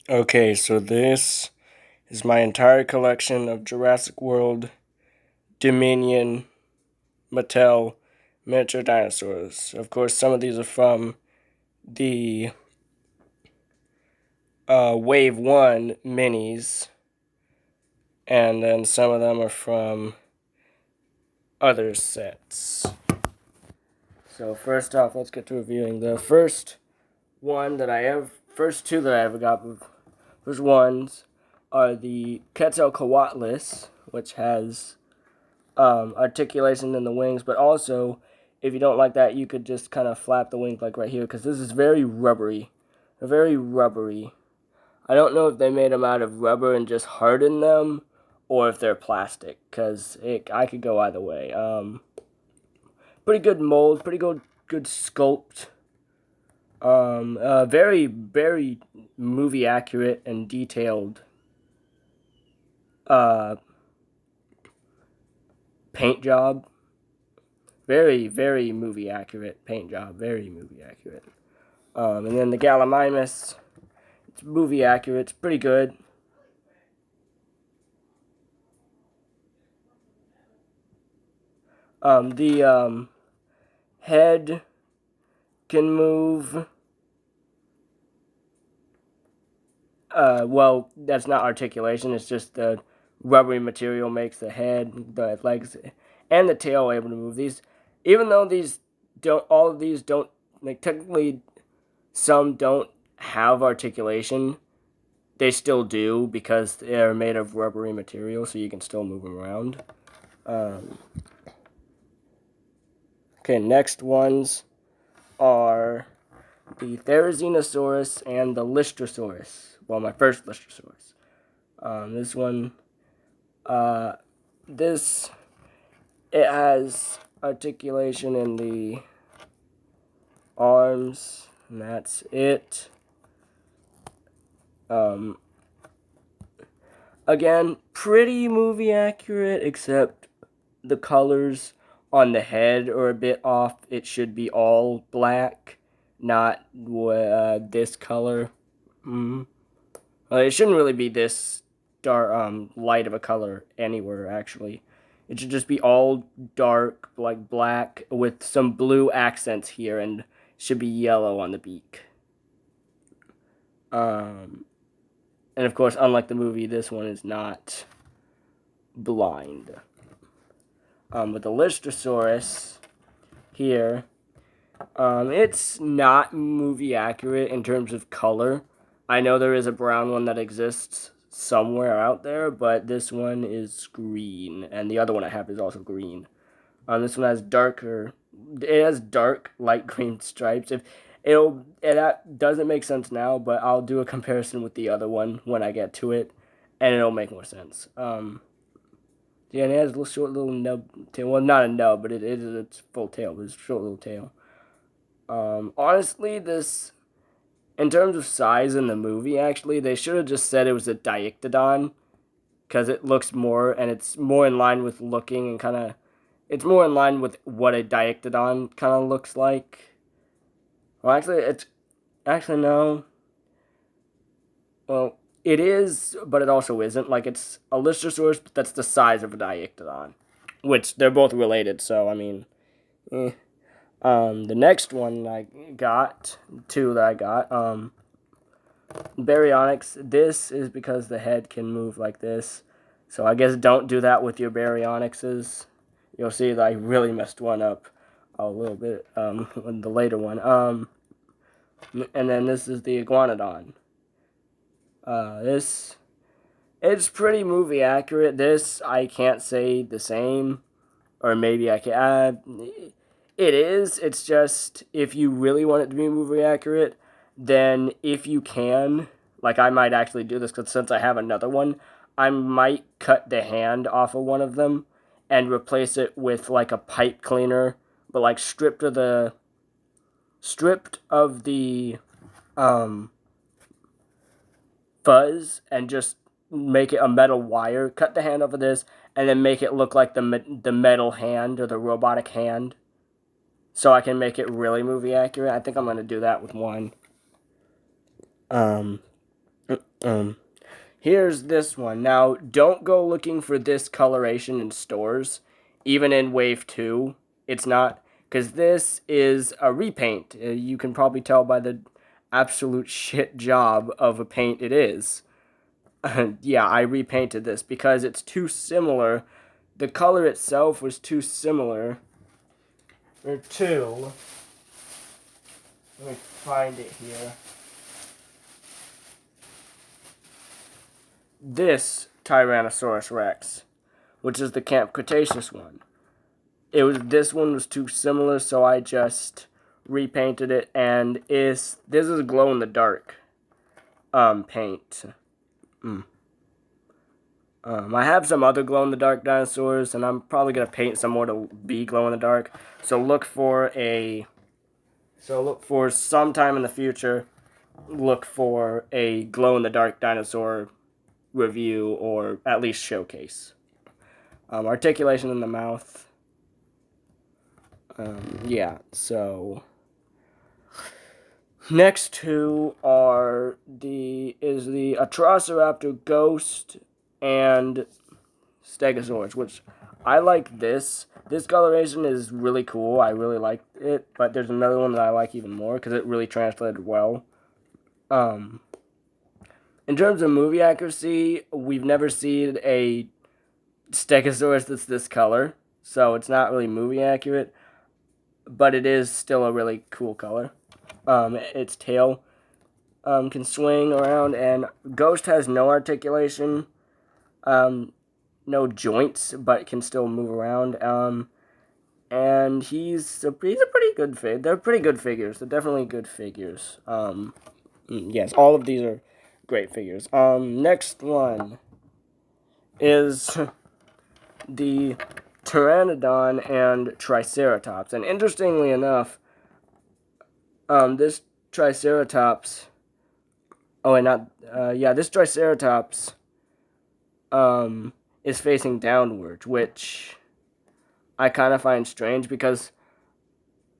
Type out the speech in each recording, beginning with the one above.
Okay, so this is my entire collection of Jurassic World Dominion Mattel miniature dinosaurs. Of course, some of these are from the Wave 1 minis, and then some of them are from other sets. So, first off, let's get to reviewing the first two that I ever got. First ones are the quetzalcoatlus, which has articulation in the wings, but also, if you don't like that, you could just kind of flap the wings like right here, because this is very rubbery. Very rubbery. I don't know if they made them out of rubber and just hardened them, or if they're plastic, because I could go either way. Pretty good mold, pretty good sculpt. Very, very movie accurate and detailed uh, paint job. Very, very movie accurate paint job. Very movie accurate. And then the Gallimimus, it's movie accurate. It's pretty good. The head can move. Well, that's not articulation. It's just the rubbery material makes the head, the legs, and the tail able to move. These, even though these don't, all of these don't, like technically, some don't have articulation. They still do because they're made of rubbery material, so you can still move them around. Um, okay, next ones are the therazinosaurus and the lystrosaurus. Well, my first lystrosaurus. This one, uh, this it has articulation in the arms, and that's it. Um, Again, pretty movie accurate, except the colors on the head are a bit off. It should be all black, not this color. Mm. It shouldn't really be this dark, light of a color anywhere. Actually, it should just be all dark, like black, with some blue accents here, and should be yellow on the beak. Um, and of course, unlike the movie, this one is not blind. With the Lystrosaurus here, it's not movie accurate in terms of color. I know there is a brown one that exists somewhere out there, but this one is green, and the other one I have is also green. This one has it has dark light green stripes. If that doesn't make sense now, but I'll do a comparison with the other one when I get to it, and it'll make more sense. Yeah, and it has a little short little nub tail. Well, not a nub, but it is its full tail. But it's a short little tail. Honestly, this in terms of size in the movie, actually, they should have just said it was a Diictodon, because it looks more, and it's more in line with looking and kind of, it's more in line with what a Diictodon kind of looks like. Well, actually no. Well, it is, but it also isn't. Like, it's a Lystrosaurus, but that's the size of a Diictodon, which they're both related. So I mean, eh. The next one I got, two that I got, baryonyx. This is because the head can move like this. So I guess don't do that with your baryonyxes. You'll see that I really messed one up a little bit, with the later one. And then this is the iguanodon. This, it's pretty movie accurate. This, I can't say the same, or maybe I can. It is. It's just, if you really want it to be movie accurate, then if you can, like I might actually do this, because since I have another one, I might cut the hand off of one of them and replace it with like a pipe cleaner, but like stripped of the um, fuzz, and just make it a metal wire. Cut the hand off of this, and then make it look like the metal hand or the robotic hand, so I can make it really movie accurate. I think I'm gonna do that with one. Um, Um, Here's this one. Now, don't go looking for this coloration in stores, even in Wave 2. It's not, because this is a repaint. You can probably tell by the absolute shit job of a paint it is. Yeah, I repainted this because it's too similar. The color itself was too similar. Or two. Let me find it here. This Tyrannosaurus Rex, which is the Camp Cretaceous one. This one was too similar, so I just repainted it, and this is glow in the dark paint. I have some other glow in the dark dinosaurs, and I'm probably gonna paint some more to be glow in the dark. So look for sometime in the future. Look for a glow in the dark dinosaur review, or at least showcase. Articulation in the mouth. Yeah, so next two are the Acroraptor Ghost and Stegosaurus, which I like this. This coloration is really cool. I really like it, but there's another one that I like even more because it really translated well. In terms of movie accuracy, we've never seen a Stegosaurus that's this color, so it's not really movie accurate, but it is still a really cool color. Its tail can swing around, and Ghost has no articulation, no joints, but can still move around. And he's a pretty good figure. They're pretty good figures. They're definitely good figures. Yes, all of these are great figures. Next one is the Pteranodon and Triceratops. And interestingly enough, this Triceratops... this Triceratops is facing downwards, which I kind of find strange because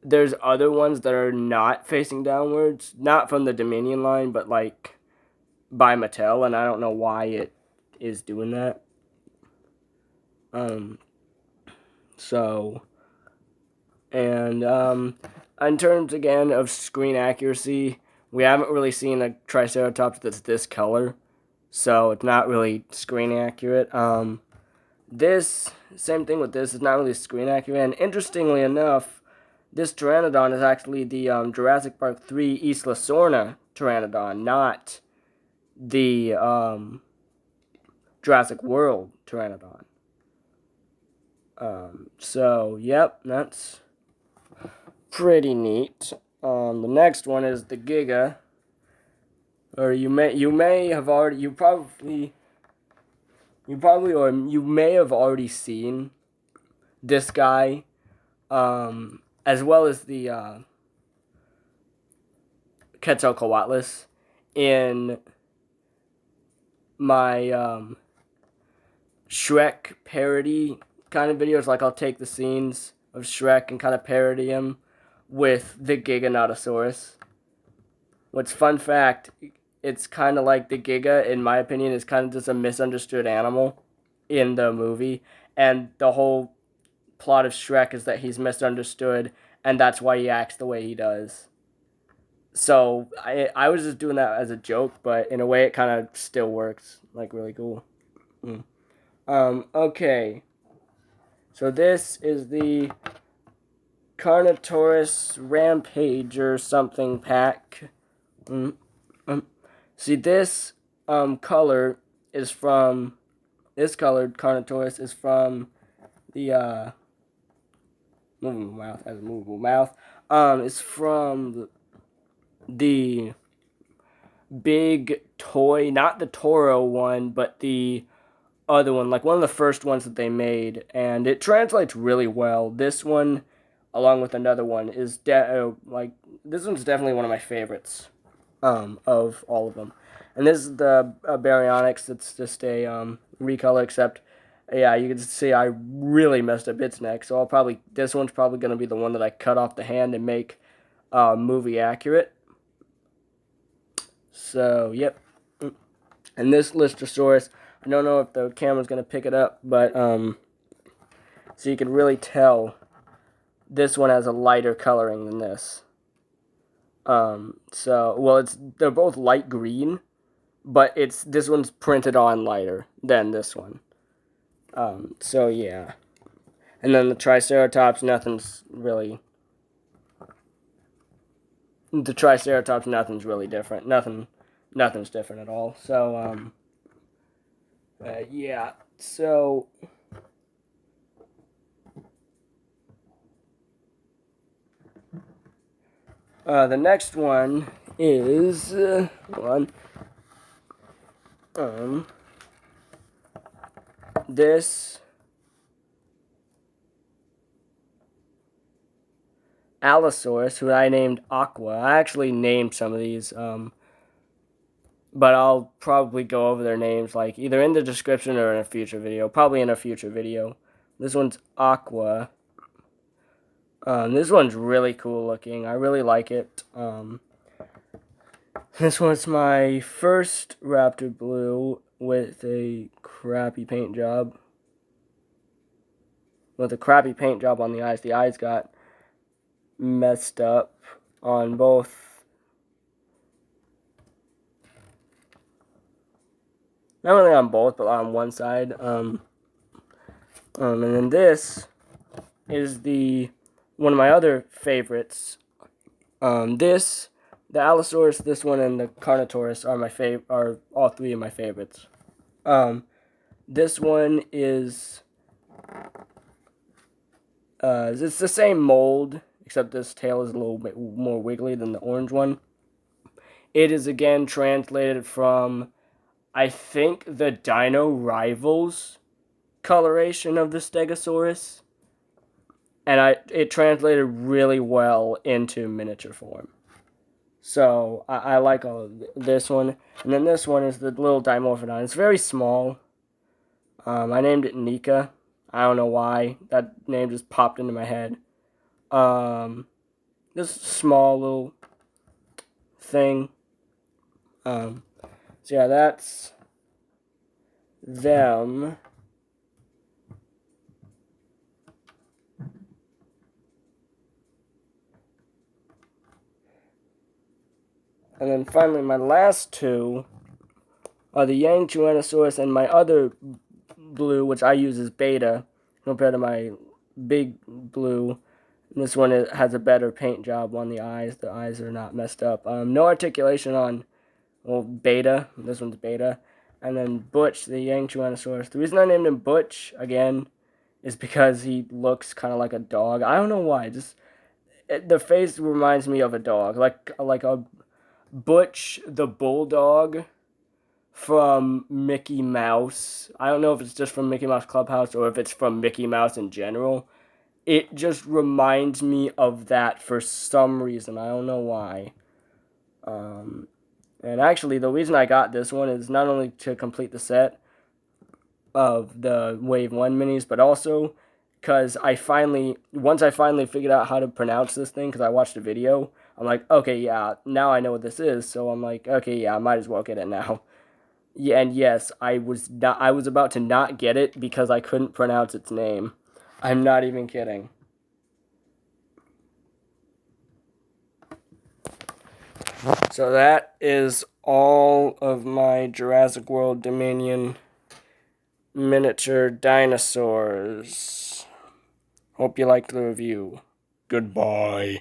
there's other ones that are not facing downwards, not from the Dominion line, but like by Mattel, and I don't know why it is doing that. In terms again of screen accuracy, we haven't really seen a Triceratops that's this color, so it's not really screen accurate. This, same thing with this, it's not really screen accurate, and interestingly enough, this Pteranodon is actually the Jurassic Park 3 Isla Sorna Pteranodon, not the Jurassic World Pteranodon. So, yep, that's pretty neat. The next one is the Giga, or you may have already, you may have already seen this guy, as well as the quetzalcoatlus in my Shrek parody kind of videos. Like, I'll take the scenes of Shrek and kind of parody him with the Giganotosaurus. What's fun fact, it's kind of like the Giga, in my opinion, is kind of just a misunderstood animal in the movie, and the whole plot of Shrek is that he's misunderstood, and that's why he acts the way he does. So I was just doing that as a joke, but in a way it kind of still works, like, really cool. Okay. So this is the Carnotaurus Rampage or something pack. See, this color is from... This colored Carnotaurus is from the movable mouth, has a movable mouth. It's from the big toy, not the Toro one, but the other one, like one of the first ones that they made, and it translates really well. This one, along with another one, is this one's definitely one of my favorites of all of them. And this is the baryonyx. It's just a recolor, except yeah, you can see I really messed up its neck. So this one's probably gonna be the one that I cut off the hand and make movie accurate. So yep. And this Lystrosaurus, I don't know if the camera's going to pick it up, but so you can really tell this one has a lighter coloring than this. They're both light green, but this one's printed on lighter than this one. So yeah. And then the Triceratops, nothing's really different. Nothing's different at all. So yeah. So the next one is this Allosaurus, who I named Aqua. I actually named some of these, but I'll probably go over their names like either in the description or in a future video. Probably in a future video. This one's Aqua. This one's really cool looking. I really like it. This one's my first Raptor Blue with a crappy paint job. With a crappy paint job on the eyes. The eyes got messed up on both. Not really on both, but on one side. And then this is one of my other favorites. The Allosaurus, this one, and the Carnotaurus are all three of my favorites. This one is it's the same mold, except this tail is a little bit more wiggly than the orange one. It is again translated from, I think, the Dino Rivals coloration of the Stegosaurus, and it translated really well into miniature form. So I like all of this one, and then this one is the little Dimorphodon. It's very small. I named it Nika. I don't know why that name just popped into my head. This small little thing. So yeah, that's them. And then finally, my last two are the young joannasaurus and my other blue, which I use as beta, compared to my big blue. This one has a better paint job on the eyes. The eyes are not messed up. No articulation on, beta. This one's beta. And then Butch, the young joannasaurus. The reason I named him Butch, again, is because he looks kind of like a dog. I don't know why. The face reminds me of a dog. Like a Butch the Bulldog from Mickey Mouse. I don't know if it's just from Mickey Mouse Clubhouse or if it's from Mickey Mouse in general. It just reminds me of that for some reason. I don't know why. And actually, the reason I got this one is not only to complete the set of the Wave 1 minis, but also because once I finally figured out how to pronounce this thing, because I watched a video, I'm like, okay, yeah, now I know what this is, so I'm like, okay, yeah, I might as well get it now. Yeah, and yes, I was about to not get it because I couldn't pronounce its name. I'm not even kidding. So that is all of my Jurassic World Dominion miniature dinosaurs. Hope you liked the review. Goodbye.